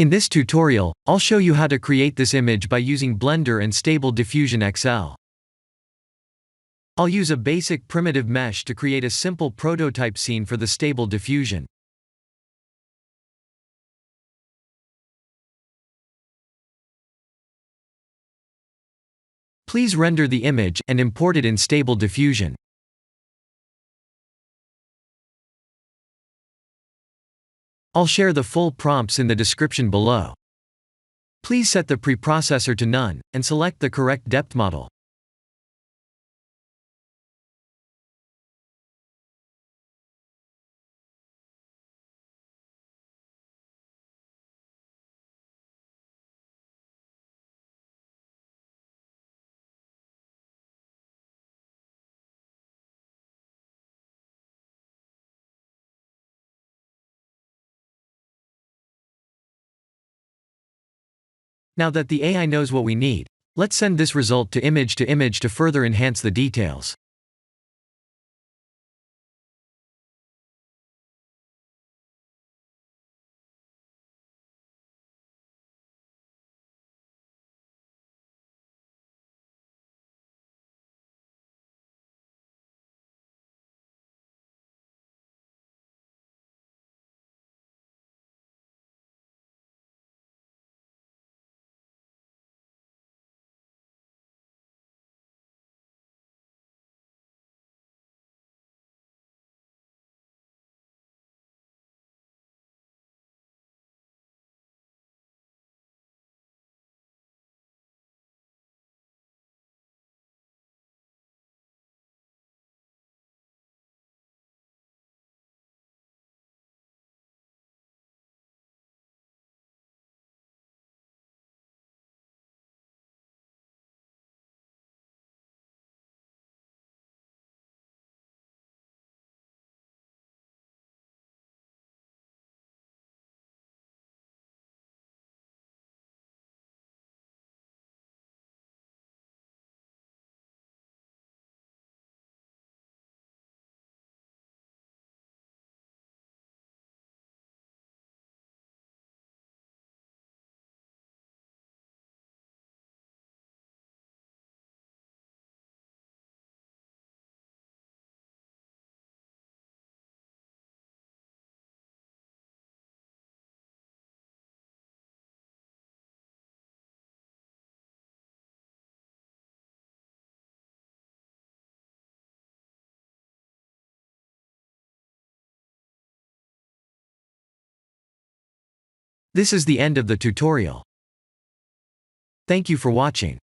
In this tutorial, I'll show you how to create this image by using Blender and Stable Diffusion XL. I'll use a basic primitive mesh to create a simple prototype scene for the Stable Diffusion. Please render the image and import it in Stable Diffusion. I'll share the full prompts in the description below. Please set the preprocessor to none, and select the correct depth model. Now that the AI knows what we need, let's send this result to image to further enhance the details. This is the end of the tutorial. Thank you for watching.